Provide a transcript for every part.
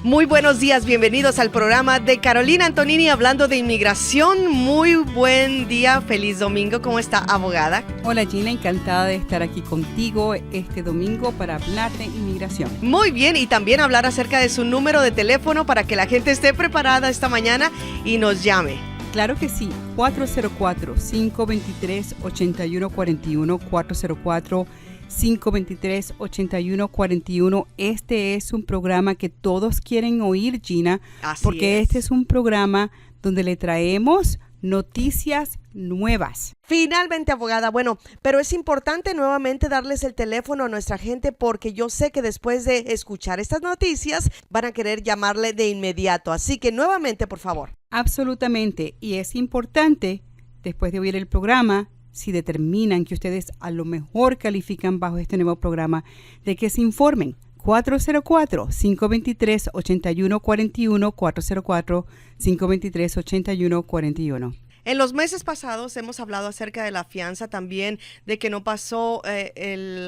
Muy buenos días, bienvenidos al programa de Carolina Antonini hablando de inmigración. Muy buen día, feliz domingo. ¿Cómo está, abogada? Hola Gina, encantada de estar aquí contigo este domingo para hablar de inmigración. Muy bien, y también hablar acerca de su número de teléfono para que la gente esté preparada esta mañana y nos llame. Claro que sí, 404-523-8141, 404-523-8141. Este es un programa que todos quieren oír, Gina, porque este es un programa donde le traemos noticias nuevas. Finalmente, abogada. Bueno, pero es importante nuevamente darles el teléfono a nuestra gente porque yo sé que después de escuchar estas noticias van a querer llamarle de inmediato. Así que nuevamente, por favor. Absolutamente. Y es importante, después de oír el programa, si determinan que ustedes a lo mejor califican bajo este nuevo programa, de que se informen. 404-523-8141, 404-523-8141. En los meses pasados hemos hablado acerca de la fianza también, de que no pasó el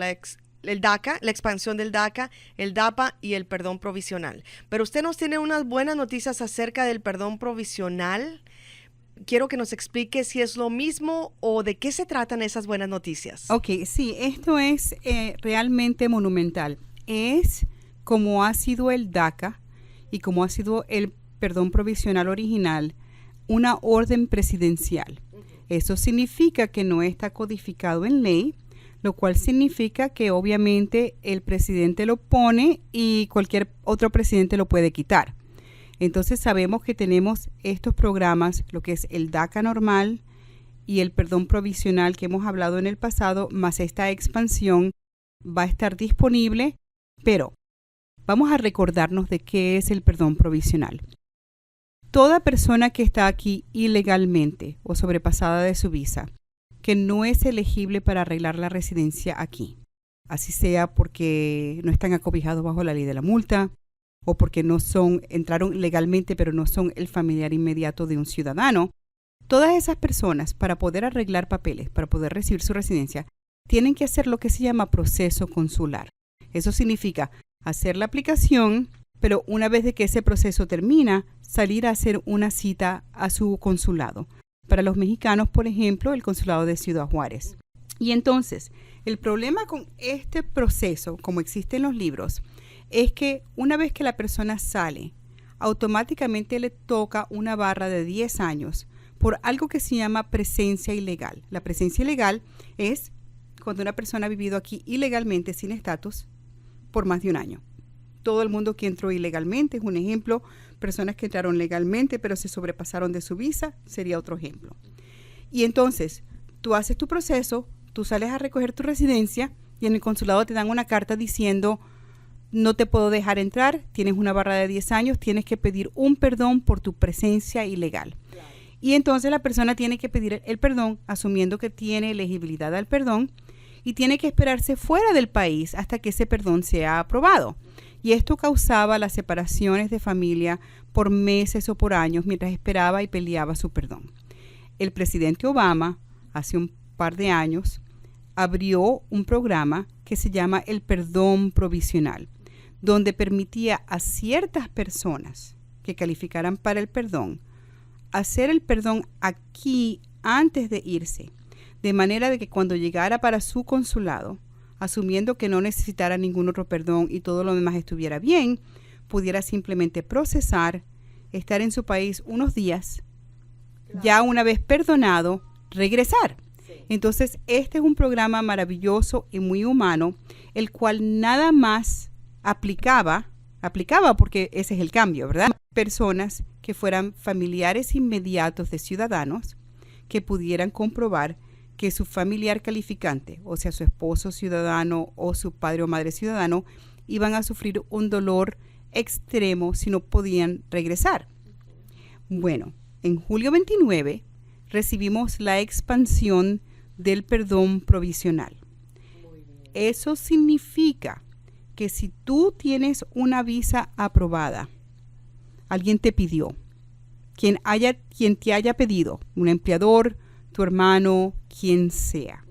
DACA, la expansión del DACA, el DAPA y el perdón provisional. Pero usted nos tiene unas buenas noticias acerca del perdón provisional. Quiero que nos explique si es lo mismo o de qué se tratan esas buenas noticias. Ok, sí, esto es realmente monumental. Es como ha sido el DACA y como ha sido el perdón provisional original, una orden presidencial. Eso significa que no está codificado en ley, lo cual significa que obviamente el presidente lo pone y cualquier otro presidente lo puede quitar. Entonces sabemos que tenemos estos programas, lo que es el DACA normal y el perdón provisional que hemos hablado en el pasado, más esta expansión va a estar disponible, pero vamos a recordarnos de qué es el perdón provisional. Toda persona que está aquí ilegalmente o sobrepasada de su visa, que no es elegible para arreglar la residencia aquí, así sea porque no están acobijados bajo la ley de la multa, o porque entraron legalmente pero no son el familiar inmediato de un ciudadano, todas esas personas para poder arreglar papeles, para poder recibir su residencia, tienen que hacer lo que se llama proceso consular. Eso significa hacer la aplicación, pero una vez de que ese proceso termina, salir a hacer una cita a su consulado. Para los mexicanos, por ejemplo, el consulado de Ciudad Juárez. Y entonces, el problema con este proceso, como existe en los libros, es que una vez que la persona sale, automáticamente le toca una barra de 10 años por algo que se llama presencia ilegal. La presencia ilegal es cuando una persona ha vivido aquí ilegalmente sin estatus por más de un año. Todo el mundo que entró ilegalmente es un ejemplo. Personas que entraron legalmente pero se sobrepasaron de su visa sería otro ejemplo. Y entonces, tú haces tu proceso, tú sales a recoger tu residencia y en el consulado te dan una carta diciendo no te puedo dejar entrar, tienes una barra de 10 años, tienes que pedir un perdón por tu presencia ilegal. Claro. Y entonces la persona tiene que pedir el perdón asumiendo que tiene elegibilidad al perdón y tiene que esperarse fuera del país hasta que ese perdón sea aprobado. Y esto causaba las separaciones de familia por meses o por años mientras esperaba y peleaba su perdón. El presidente Obama, hace un par de años, abrió un programa que se llama el perdón provisional, donde permitía a ciertas personas que calificaran para el perdón hacer el perdón aquí antes de irse, de manera de que cuando llegara para su consulado, asumiendo que no necesitara ningún otro perdón y todo lo demás estuviera bien, pudiera simplemente procesar, estar en su país unos días, claro. Ya una vez perdonado, regresar. Sí. Entonces, este es un programa maravilloso y muy humano, el cual nada más aplicaba porque ese es el cambio, ¿verdad? Personas que fueran familiares inmediatos de ciudadanos que pudieran comprobar que su familiar calificante, o sea, su esposo ciudadano o su padre o madre ciudadano, iban a sufrir un dolor extremo si no podían regresar. Bueno, en julio 29 recibimos la expansión del perdón provisional. Eso significa que si tú tienes una visa aprobada, alguien te pidió, quien te haya pedido, un empleador, tu hermano, quien sea,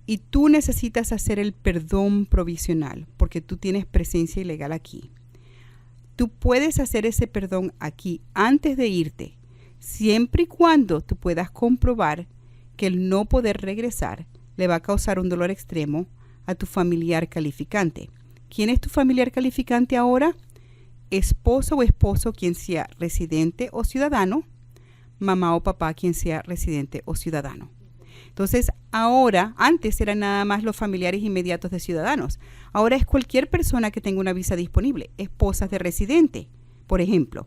y tú necesitas hacer el perdón provisional porque tú tienes presencia ilegal aquí, tú puedes hacer ese perdón aquí antes de irte, siempre y cuando tú puedas comprobar que el no poder regresar le va a causar un dolor extremo a tu familiar calificante. ¿Quién es tu familiar calificante ahora? Esposo o esposo quien sea residente o ciudadano, mamá o papá quien sea residente o ciudadano. Entonces, ahora, antes eran nada más los familiares inmediatos de ciudadanos. Ahora es cualquier persona que tenga una visa disponible. Esposas de residente, por ejemplo,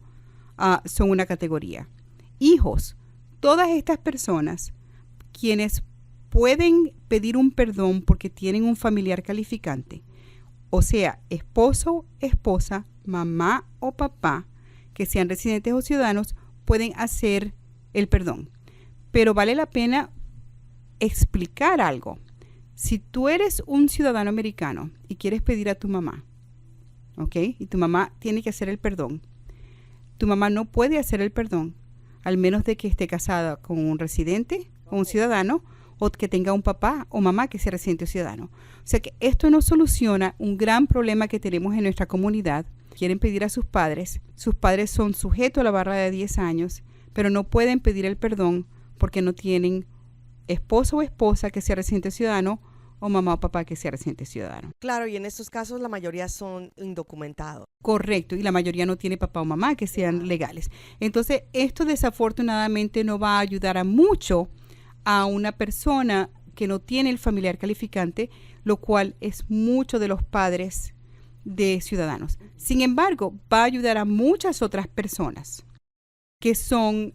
son una categoría. Hijos, todas estas personas quienes pueden pedir un perdón porque tienen un familiar calificante, o sea, esposo, esposa, mamá o papá, que sean residentes o ciudadanos, pueden hacer el perdón. Pero vale la pena explicar algo. Si tú eres un ciudadano americano y quieres pedir a tu mamá, ¿ok? Y tu mamá tiene que hacer el perdón, tu mamá no puede hacer el perdón al menos de que esté casada con un residente o un ciudadano, o que tenga un papá o mamá que sea residente o ciudadano. O sea que esto no soluciona un gran problema que tenemos en nuestra comunidad. Quieren pedir a sus padres son sujetos a la barra de 10 años, pero no pueden pedir el perdón porque no tienen esposo o esposa que sea residente o ciudadano, o mamá o papá que sea residente ciudadano. Claro, y en estos casos la mayoría son indocumentados. Correcto, y la mayoría no tiene papá o mamá que sean legales. Entonces, esto desafortunadamente no va a ayudar a mucho a una persona que no tiene el familiar calificante, lo cual es mucho de los padres de ciudadanos. Sin embargo, va a ayudar a muchas otras personas que son,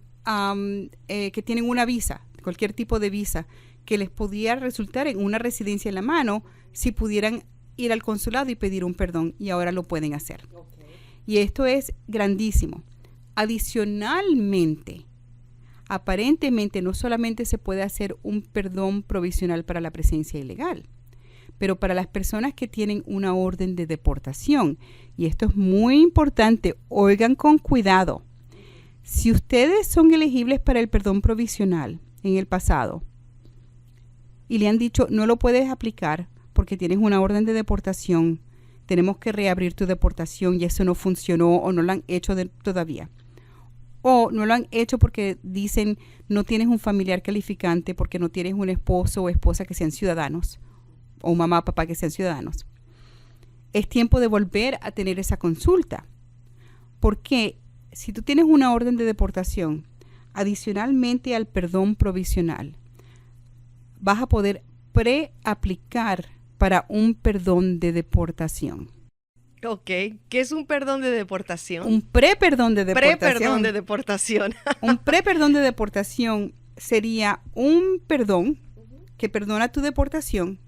que tienen una visa, cualquier tipo de visa, que les pudiera resultar en una residencia en la mano si pudieran ir al consulado y pedir un perdón, y ahora lo pueden hacer. Okay. Y esto es grandísimo. Adicionalmente, aparentemente no solamente se puede hacer un perdón provisional para la presencia ilegal, pero para las personas que tienen una orden de deportación, y esto es muy importante, oigan con cuidado. Si ustedes son elegibles para el perdón provisional en el pasado y le han dicho no lo puedes aplicar porque tienes una orden de deportación, tenemos que reabrir tu deportación y eso no funcionó o no lo han hecho todavía, o no lo han hecho porque dicen no tienes un familiar calificante porque no tienes un esposo o esposa que sean ciudadanos, o mamá o papá que sean ciudadanos, es tiempo de volver a tener esa consulta, porque si tú tienes una orden de deportación, adicionalmente al perdón provisional, vas a poder preaplicar para un perdón de deportación. Ok, ¿qué es un perdón de deportación? Un preperdón de deportación. Preperdón de deportación. Un preperdón de deportación sería un perdón que perdona tu deportación,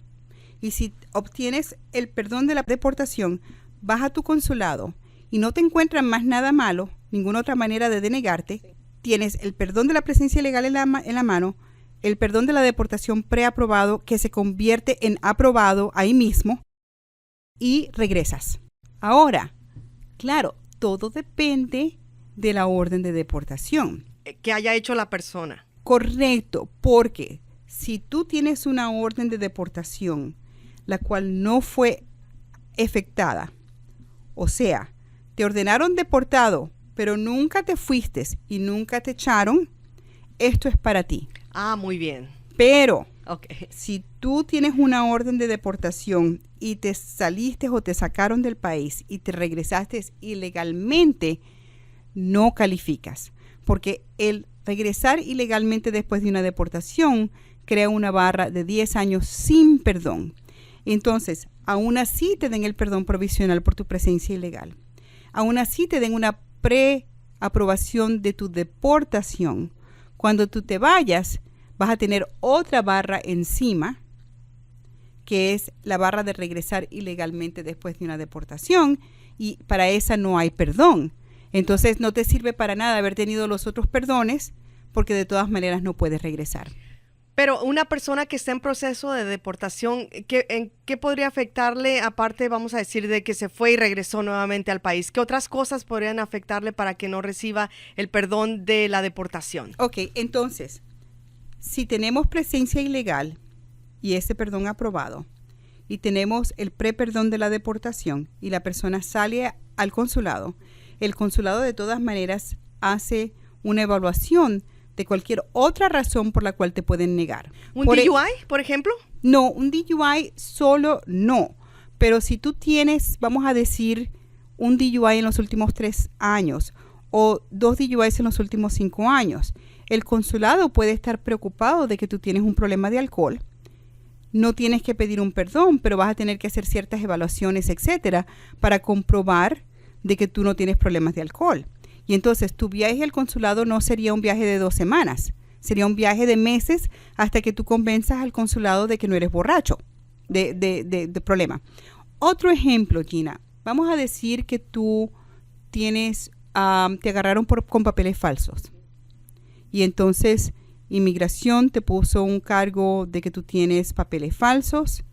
y si obtienes el perdón de la deportación, vas a tu consulado y no te encuentran más nada malo, ninguna otra manera de denegarte, tienes el perdón de la presencia ilegal en la mano, el perdón de la deportación preaprobado que se convierte en aprobado ahí mismo, y regresas. Ahora, claro, todo depende de la orden de deportación Que haya hecho la persona. Correcto, porque si tú tienes una orden de deportación la cual no fue efectada, o sea, te ordenaron deportado, pero nunca te fuiste y nunca te echaron, esto es para ti. Ah, muy bien. Pero okay, si tú tienes una orden de deportación y te saliste o te sacaron del país y te regresaste ilegalmente, no calificas, porque el regresar ilegalmente después de una deportación crea una barra de 10 años sin perdón. Entonces, aún así te den el perdón provisional por tu presencia ilegal. Aún así te den una preaprobación de tu deportación. Cuando tú te vayas, vas a tener otra barra encima, que es la barra de regresar ilegalmente después de una deportación, y para esa no hay perdón. Entonces no te sirve para nada haber tenido los otros perdones, porque de todas maneras no puedes regresar. Pero una persona que está en proceso de deportación, ¿en qué podría afectarle, aparte, vamos a decir, de que se fue y regresó nuevamente al país? ¿Qué otras cosas podrían afectarle para que no reciba el perdón de la deportación? Ok, entonces, si tenemos presencia ilegal y ese perdón aprobado, y tenemos el preperdón de la deportación y la persona sale al consulado, el consulado de todas maneras hace una evaluación de cualquier otra razón por la cual te pueden negar. ¿Un DUI, por ejemplo? No, un DUI solo no. Pero si tú tienes, vamos a decir, un DUI en los últimos 3 años o 2 DUIs en los últimos 5 años, el consulado puede estar preocupado de que tú tienes un problema de alcohol. No tienes que pedir un perdón, pero vas a tener que hacer ciertas evaluaciones, etcétera, para comprobar de que tú no tienes problemas de alcohol. Y entonces tu viaje al consulado no sería un viaje de 2 semanas, sería un viaje de meses hasta que tú convenzas al consulado de que no eres borracho de problema. Otro ejemplo, Gina, vamos a decir que tú tienes, te agarraron con papeles falsos. Y entonces inmigración te puso un cargo de que tú tienes papeles falsos,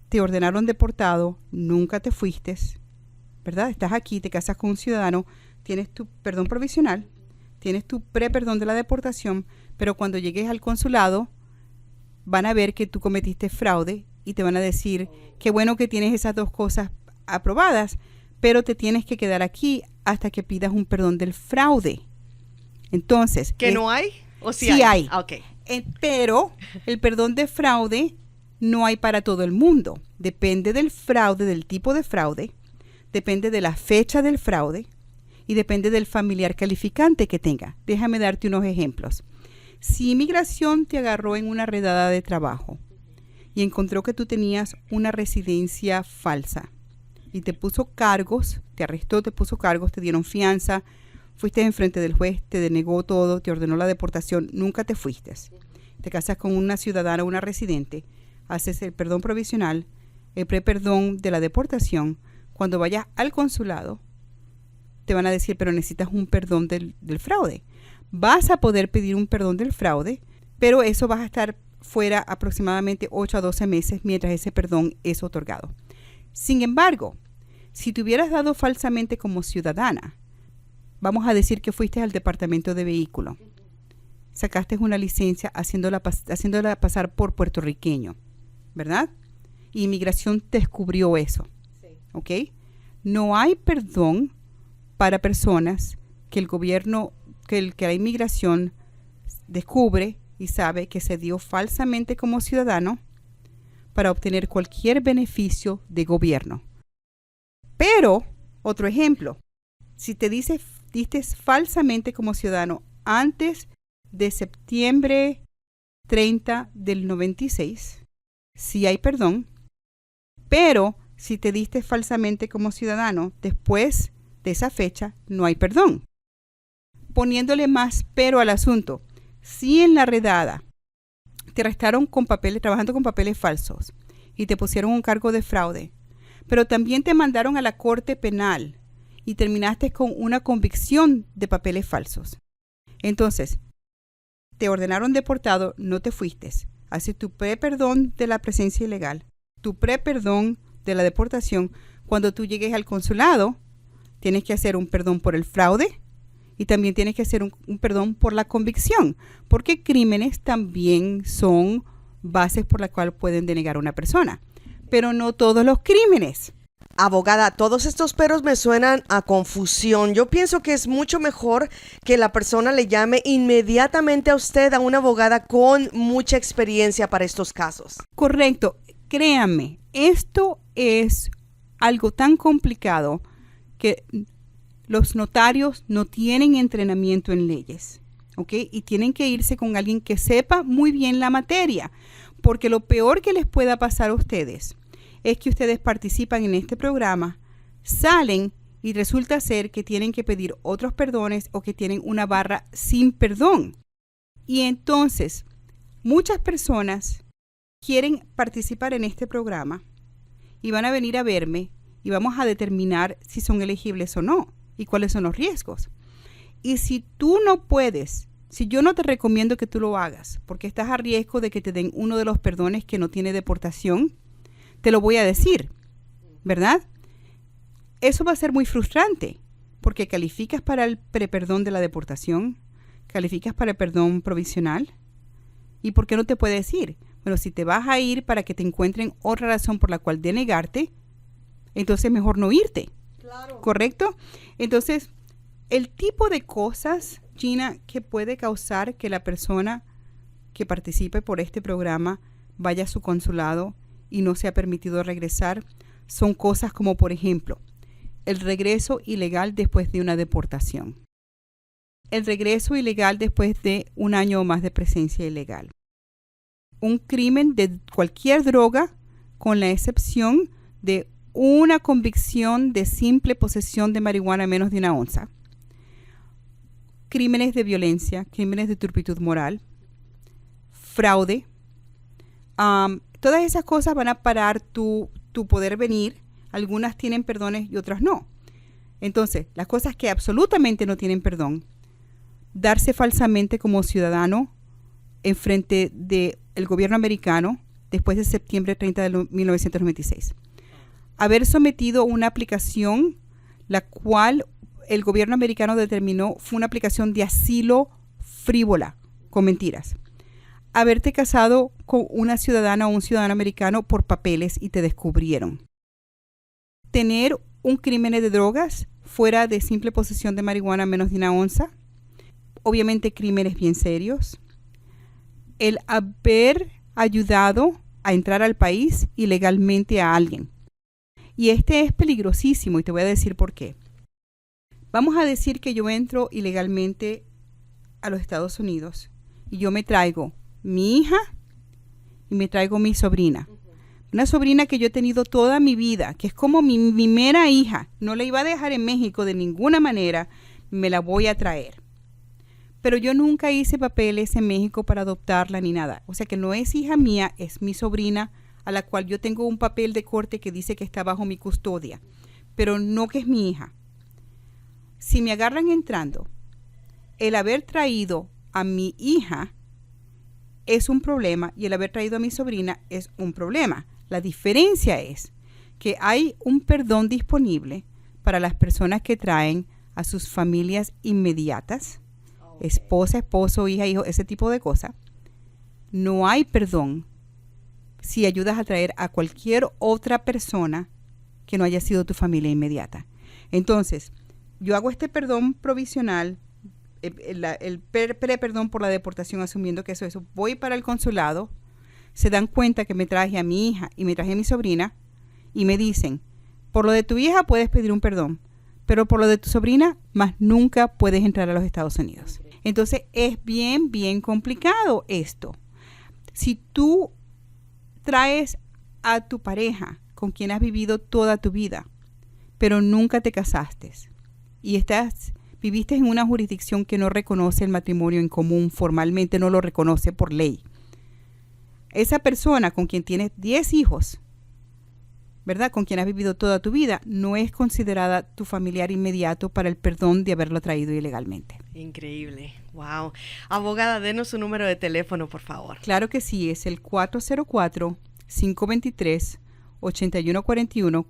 te ordenaron deportado, nunca te fuiste, ¿verdad? Estás aquí, te casas con un ciudadano, tienes tu perdón provisional, tienes tu pre-perdón de la deportación, pero cuando llegues al consulado van a ver que tú cometiste fraude y te van a decir, qué bueno que tienes esas 2 cosas aprobadas, pero te tienes que quedar aquí hasta que pidas un perdón del fraude. Entonces, ¿que no hay? ¿O sí hay? Ah, okay. Pero el perdón de fraude no hay para todo el mundo. Depende del fraude, del tipo de fraude, depende de la fecha del fraude y depende del familiar calificante que tenga. Déjame darte unos ejemplos. Si inmigración te agarró en una redada de trabajo y encontró que tú tenías una residencia falsa y te puso cargos, te arrestó, te puso cargos, te dieron fianza, fuiste enfrente del juez, te denegó todo, te ordenó la deportación, nunca te fuiste. Te casas con una ciudadana, una residente, haces el perdón provisional, el pre-perdón de la deportación. Cuando vayas al consulado, te van a decir, pero necesitas un perdón del fraude. Vas a poder pedir un perdón del fraude, pero eso vas a estar fuera aproximadamente 8 a 12 meses mientras ese perdón es otorgado. Sin embargo, si te hubieras dado falsamente como ciudadana, vamos a decir que fuiste al departamento de vehículo, sacaste una licencia haciéndola pasar por puertorriqueño, ¿verdad? Y inmigración descubrió eso, ¿ok? No hay perdón para personas que el gobierno, que la inmigración descubre y sabe que se dio falsamente como ciudadano para obtener cualquier beneficio de gobierno. Pero, otro ejemplo, si te diste falsamente como ciudadano antes de septiembre 30 del 96, sí hay perdón, pero si te diste falsamente como ciudadano después de esa fecha, no hay perdón. Poniéndole más pero al asunto, si en la redada te arrestaron con papeles, trabajando con papeles falsos y te pusieron un cargo de fraude, pero también te mandaron a la corte penal y terminaste con una convicción de papeles falsos. Entonces, te ordenaron deportado, no te fuiste. Haces tu pre-perdón de la presencia ilegal, tu pre-perdón de la deportación. Cuando tú llegues al consulado, tienes que hacer un perdón por el fraude y también tienes que hacer un perdón por la convicción, porque crímenes también son bases por las cuales pueden denegar a una persona, pero no todos los crímenes. Abogada, todos estos peros me suenan a confusión. Yo pienso que es mucho mejor que la persona le llame inmediatamente a usted, a una abogada con mucha experiencia para estos casos. Correcto. Créanme, esto es algo tan complicado que los notarios no tienen entrenamiento en leyes, ¿ok? Y tienen que irse con alguien que sepa muy bien la materia, porque lo peor que les pueda pasar a ustedes es que ustedes participan en este programa, salen y resulta ser que tienen que pedir otros perdones o que tienen una barra sin perdón. Y entonces, muchas personas quieren participar en este programa y van a venir a verme y vamos a determinar si son elegibles o no y cuáles son los riesgos. Y si tú no puedes, si yo no te recomiendo que tú lo hagas porque estás a riesgo de que te den uno de los perdones que no tiene deportación, te lo voy a decir, ¿verdad? Eso va a ser muy frustrante porque calificas para el preperdón de la deportación, calificas para el perdón provisional. ¿Y por qué no te puede decir? Bueno, si te vas a ir para que te encuentren otra razón por la cual denegarte, entonces mejor no irte. Claro. ¿Correcto? Entonces, el tipo de cosas, Gina, que puede causar que la persona que participe por este programa vaya a su consulado y no sea permitido regresar, son cosas como, por ejemplo, el regreso ilegal después de una deportación. El regreso ilegal después de 1 año o más de presencia ilegal. Un crimen de cualquier droga, con la excepción de una convicción de simple posesión de marihuana menos de 1 onza. Crímenes de violencia, crímenes de turpitud moral, fraude. Todas esas cosas van a parar tu poder venir. Algunas tienen perdones y otras no. Entonces, las cosas que absolutamente no tienen perdón: darse falsamente como ciudadano en frente del gobierno americano después de septiembre 30 de 1996. Haber sometido una aplicación la cual el gobierno americano determinó fue una aplicación de asilo frívola, con mentiras. Haberte casado con una ciudadana o un ciudadano americano por papeles y te descubrieron. Tener un crimen de drogas fuera de simple posesión de marihuana menos de 1 onza. Obviamente crímenes bien serios. El haber ayudado a entrar al país ilegalmente a alguien. Y este es peligrosísimo y te voy a decir por qué. Vamos a decir que yo entro ilegalmente a los Estados Unidos y yo me traigo mi hija y me traigo mi sobrina. Una sobrina que yo he tenido toda mi vida, que es como mi mera hija. No la iba a dejar en México de ninguna manera, me la voy a traer. Pero yo nunca hice papeles en México para adoptarla ni nada. O sea que no es hija mía, es mi sobrina, a la cual yo tengo un papel de corte que dice que está bajo mi custodia, pero no que es mi hija. Si me agarran entrando, el haber traído a mi hija es un problema y el haber traído a mi sobrina es un problema. La diferencia es que hay un perdón disponible para las personas que traen a sus familias inmediatas, esposa, esposo, hija, hijo, ese tipo de cosas. No hay perdón si ayudas a traer a cualquier otra persona que no haya sido tu familia inmediata. Entonces, yo hago este perdón provisional, el perdón por la deportación, asumiendo que eso. Voy para el consulado, se dan cuenta que me traje a mi hija y me traje a mi sobrina y me dicen, por lo de tu hija puedes pedir un perdón, pero por lo de tu sobrina, más nunca puedes entrar a los Estados Unidos. Entonces, es bien, bien complicado esto. Si tú traes a tu pareja con quien has vivido toda tu vida, pero nunca te casaste y viviste en una jurisdicción que no reconoce el matrimonio en común, formalmente no lo reconoce por ley. Esa persona con quien tienes 10 hijos, ¿verdad? Con quien has vivido toda tu vida, no es considerada tu familiar inmediato para el perdón de haberlo traído ilegalmente. Increíble. Wow. Abogada, denos su número de teléfono, por favor. Claro que sí, es el 404-523-8141,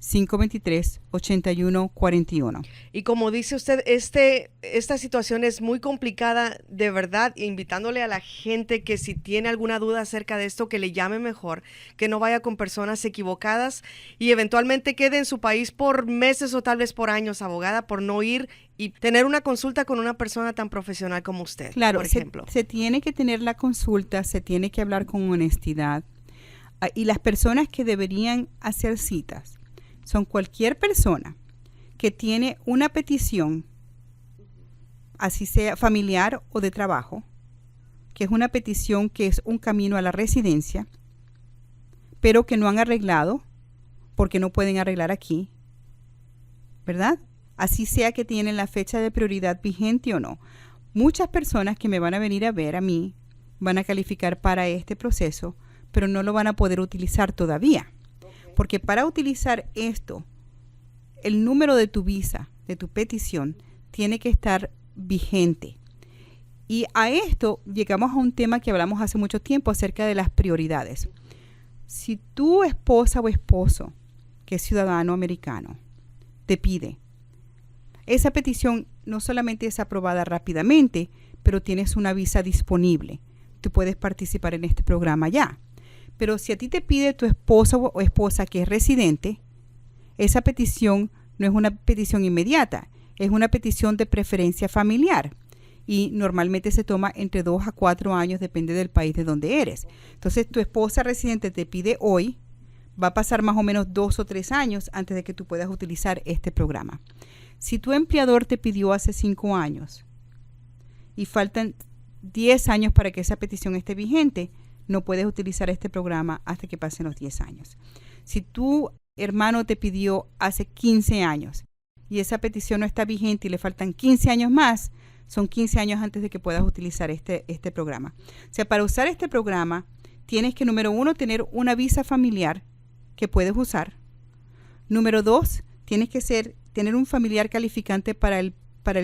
404-523-8141. Y como dice usted, esta situación es muy complicada, de verdad, invitándole a la gente que si tiene alguna duda acerca de esto, que le llame mejor, que no vaya con personas equivocadas y eventualmente quede en su país por meses o tal vez por años, abogada, por no ir y tener una consulta con una persona tan profesional como usted, claro, por ejemplo. Se tiene que tener la consulta, se tiene que hablar con honestidad. Y las personas que deberían hacer citas son cualquier persona que tiene una petición, así sea familiar o de trabajo, que es una petición que es un camino a la residencia, pero que no han arreglado porque no pueden arreglar aquí, ¿verdad? Así sea que tienen la fecha de prioridad vigente o no. Muchas personas que me van a venir a ver a mí van a calificar para este proceso, pero no lo van a poder utilizar todavía. Porque para utilizar esto, el número de tu visa, de tu petición, tiene que estar vigente. Y a esto llegamos a un tema que hablamos hace mucho tiempo acerca de las prioridades. Si tu esposa o esposo, que es ciudadano americano, te pide, esa petición no solamente es aprobada rápidamente, pero tienes una visa disponible. Tú puedes participar en este programa ya. Pero si a ti te pide tu esposo o esposa que es residente, esa petición no es una petición inmediata, es una petición de preferencia familiar. Y normalmente se toma entre 2 a 4 años, depende del país de donde eres. Entonces, tu esposa residente te pide hoy, va a pasar más o menos 2 o 3 años antes de que tú puedas utilizar este programa. Si tu empleador te pidió hace 5 años y faltan 10 años para que esa petición esté vigente, no puedes utilizar este programa hasta que pasen los 10 años. Si tu hermano te pidió hace 15 años y esa petición no está vigente y le faltan 15 años más, son 15 años antes de que puedas utilizar este programa. O sea, para usar este programa, tienes que, número 1, tener una visa familiar que puedes usar. Número 2, tienes que tener un familiar calificante para el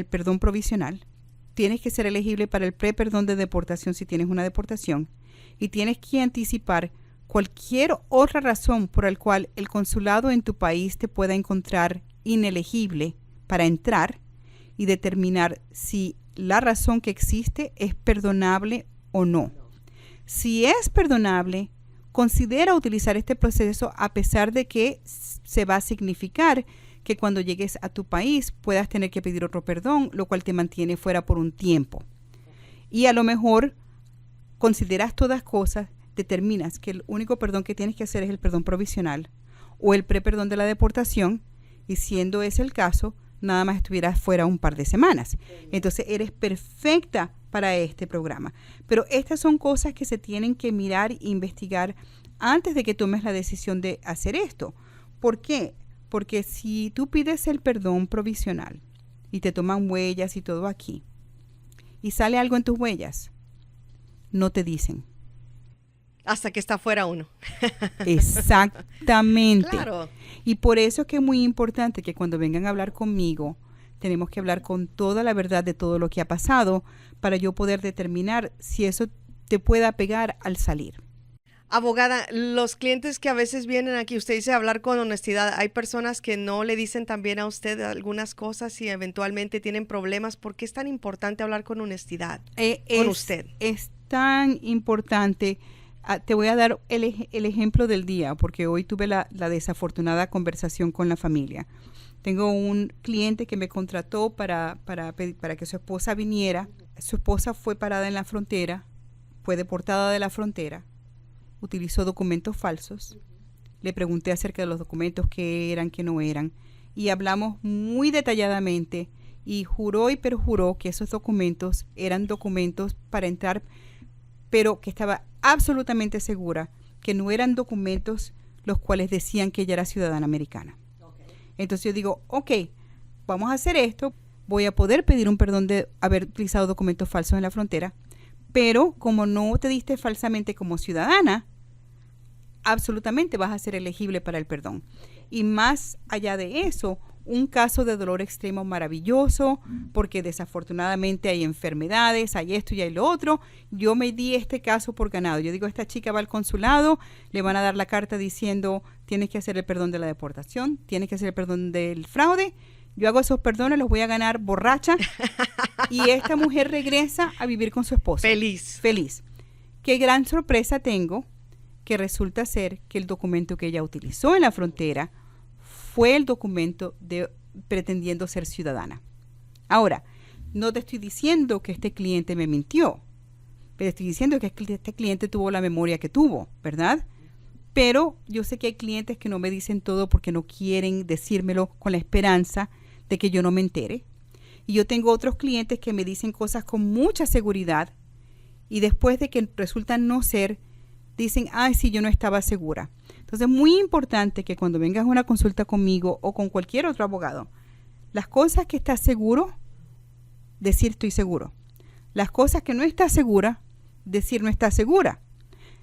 perdón provisional. Tienes que ser elegible para el pre-perdón de deportación si tienes una deportación. Y tienes que anticipar cualquier otra razón por la cual el consulado en tu país te pueda encontrar inelegible para entrar y determinar si la razón que existe es perdonable o no. Si es perdonable, considera utilizar este proceso a pesar de que se va a significar que cuando llegues a tu país puedas tener que pedir otro perdón, lo cual te mantiene fuera por un tiempo. Y a lo mejor consideras todas cosas, determinas que el único perdón que tienes que hacer es el perdón provisional o el pre-perdón de la deportación, y siendo ese el caso, nada más estuvieras fuera un par de semanas. Entonces eres perfecta para este programa. Pero estas son cosas que se tienen que mirar e investigar antes de que tomes la decisión de hacer esto. ¿Por qué? Porque si tú pides el perdón provisional y te toman huellas y todo aquí, y sale algo en tus huellas, no te dicen. Hasta que está fuera uno. Exactamente. Claro. Y por eso es que es muy importante que cuando vengan a hablar conmigo, tenemos que hablar con toda la verdad de todo lo que ha pasado para yo poder determinar si eso te pueda pegar al salir. Abogada, los clientes que a veces vienen aquí, usted dice hablar con honestidad. Hay personas que no le dicen también a usted algunas cosas y eventualmente tienen problemas. ¿Por qué es tan importante hablar con honestidad con usted? Es tan importante. Te voy a dar el ejemplo del día, porque hoy tuve la desafortunada conversación con la familia. Tengo un cliente que me contrató para que su esposa viniera. Su esposa fue parada en la frontera, fue deportada de la frontera, utilizó documentos falsos. Le pregunté acerca de los documentos, qué eran, qué no eran, y hablamos muy detalladamente y juró y perjuró que esos documentos eran documentos para entrar, pero que estaba absolutamente segura que no eran documentos los cuales decían que ella era ciudadana americana. Entonces yo digo, ok, vamos a hacer esto, voy a poder pedir un perdón de haber utilizado documentos falsos en la frontera, pero como no te diste falsamente como ciudadana, absolutamente vas a ser elegible para el perdón. Y más allá de eso, un caso de dolor extremo maravilloso, porque desafortunadamente hay enfermedades, hay esto y hay lo otro. Yo me di este caso por ganado. Yo digo, esta chica va al consulado, le van a dar la carta diciendo, tienes que hacer el perdón de la deportación, tienes que hacer el perdón del fraude. Yo hago esos perdones, los voy a ganar borracha, y esta mujer regresa a vivir con su esposo. Feliz. Feliz. Qué gran sorpresa tengo, que resulta ser que el documento que ella utilizó en la frontera fue el documento de pretendiendo ser ciudadana. Ahora, no te estoy diciendo que este cliente me mintió, pero estoy diciendo que este cliente tuvo la memoria que tuvo, ¿verdad? Pero yo sé que hay clientes que no me dicen todo porque no quieren decírmelo con la esperanza de que yo no me entere. Y yo tengo otros clientes que me dicen cosas con mucha seguridad y después de que resultan no ser, dicen, ay, sí, yo no estaba segura. Entonces es muy importante que cuando vengas a una consulta conmigo o con cualquier otro abogado, las cosas que estás seguro, decir estoy seguro. Las cosas que no estás segura, decir no estás segura.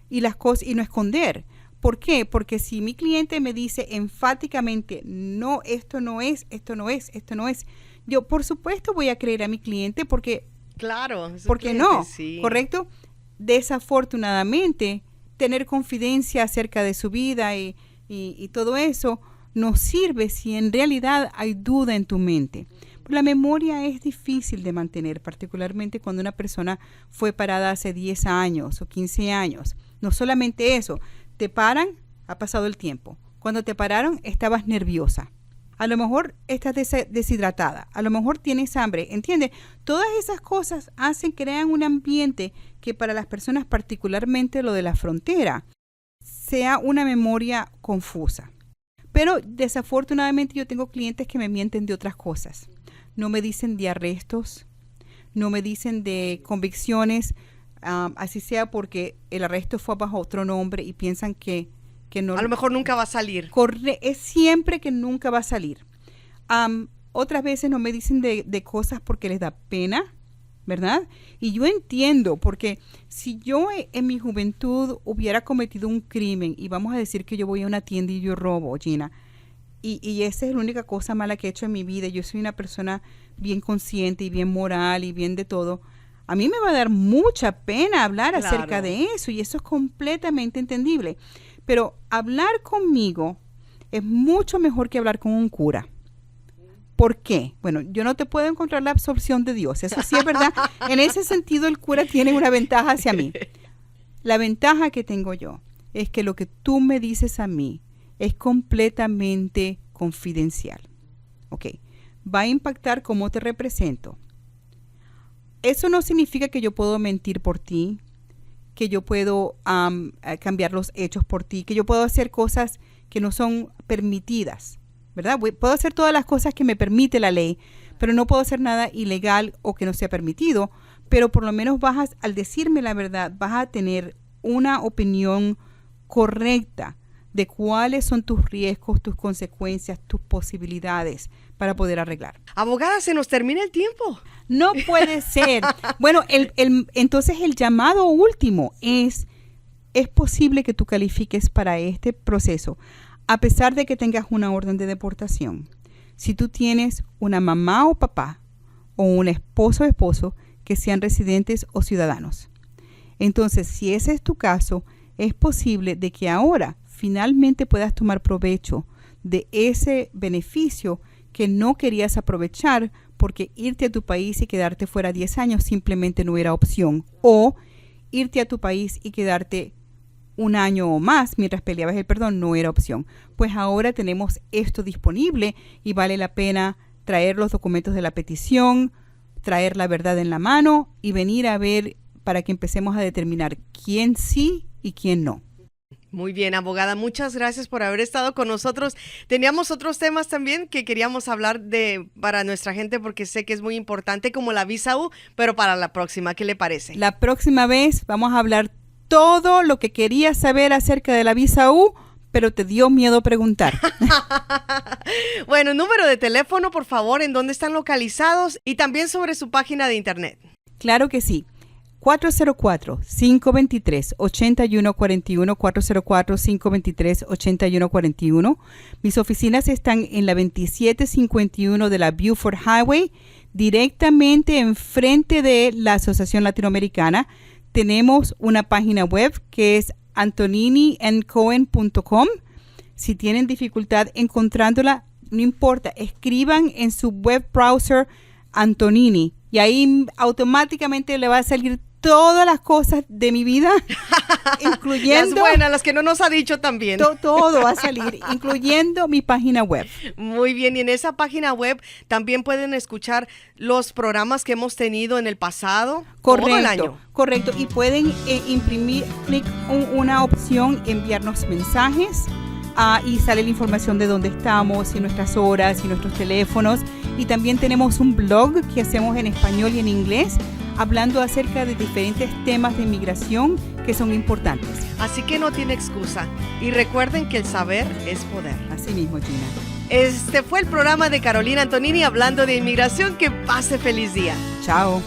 Y las cosas, y no esconder. ¿Por qué? Porque si mi cliente me dice enfáticamente, no, esto no es, esto no es, esto no es, yo por supuesto voy a creer a mi cliente porque, claro, porque cliente, no, sí. ¿correcto? Desafortunadamente, tener confidencia acerca de su vida y todo eso nos sirve si en realidad hay duda en tu mente. La memoria es difícil de mantener, particularmente cuando una persona fue parada hace 10 años o 15 años. No solamente eso, te paran, ha pasado el tiempo. Cuando te pararon, estabas nerviosa. A lo mejor estás deshidratada. A lo mejor tienes hambre. ¿Entiendes? Todas esas cosas crean un ambiente que para las personas, particularmente lo de la frontera, sea una memoria confusa. Pero desafortunadamente yo tengo clientes que me mienten de otras cosas. No me dicen de arrestos, no me dicen de convicciones, así sea porque el arresto fue bajo otro nombre y piensan que no. A lo mejor nunca va a salir. Es siempre que nunca va a salir. Otras veces no me dicen de cosas porque les da pena, ¿verdad? Y yo entiendo, porque si yo en mi juventud hubiera cometido un crimen, y vamos a decir que yo voy a una tienda y yo robo, Gina, y esa es la única cosa mala que he hecho en mi vida, yo soy una persona bien consciente y bien moral y bien de todo, a mí me va a dar mucha pena hablar acerca de eso, y eso es completamente entendible. Pero hablar conmigo es mucho mejor que hablar con un cura. ¿Por qué? Bueno, yo no te puedo encontrar la absorción de Dios. Eso sí es verdad. En ese sentido, el cura tiene una ventaja hacia mí. La ventaja que tengo yo es que lo que tú me dices a mí es completamente confidencial. ¿Ok? Va a impactar cómo te represento. Eso no significa que yo puedo mentir por ti, que yo puedo cambiar los hechos por ti, que yo puedo hacer cosas que no son permitidas, ¿verdad? Puedo hacer todas las cosas que me permite la ley, pero no puedo hacer nada ilegal o que no sea permitido, pero por lo menos al decirme la verdad, vas a tener una opinión correcta de cuáles son tus riesgos, tus consecuencias, tus posibilidades para poder arreglar. Abogada, se nos termina el tiempo. No puede ser. Bueno, entonces el llamado último es posible que tú califiques para este proceso, a pesar de que tengas una orden de deportación. Si tú tienes una mamá o papá o un esposo o esposo que sean residentes o ciudadanos. Entonces, si ese es tu caso, es posible de que ahora finalmente puedas tomar provecho de ese beneficio que no querías aprovechar porque irte a tu país y quedarte fuera 10 años simplemente no era opción, o irte a tu país y quedarte un año o más mientras peleabas el perdón no era opción. Pues ahora tenemos esto disponible y vale la pena traer los documentos de la petición, traer la verdad en la mano y venir a ver para que empecemos a determinar quién sí y quién no. Muy bien, abogada, muchas gracias por haber estado con nosotros. Teníamos otros temas también que queríamos hablar para nuestra gente porque sé que es muy importante, como la visa U, pero para la próxima, ¿qué le parece? La próxima vez vamos a hablar todo lo que querías saber acerca de la visa U, pero te dio miedo preguntar. Bueno, número de teléfono, por favor, en dónde están localizados y también sobre su página de internet. Claro que sí. 404-523-8141, 404-523-8141. Mis oficinas están en la 2751 de la Buford Highway, directamente enfrente de la Asociación Latinoamericana. Tenemos una página web que es antoniniandcohen.com. Si tienen dificultad encontrándola, no importa, escriban en su web browser Antonini y ahí automáticamente le va a salir todas las cosas de mi vida, incluyendo... Las buenas, las que no nos ha dicho también. Todo va a salir, incluyendo mi página web. Muy bien, y en esa página web también pueden escuchar los programas que hemos tenido en el pasado, correcto, todo el año. Correcto, y pueden imprimir, clic una opción, enviarnos mensajes, y sale la información de dónde estamos, y nuestras horas, y nuestros teléfonos. Y también tenemos un blog que hacemos en español y en inglés, hablando acerca de diferentes temas de inmigración que son importantes. Así que no tiene excusa. Y recuerden que el saber es poder. Así mismo, Gina. Este fue el programa de Carolina Antonini hablando de inmigración. Que pase feliz día. Chao.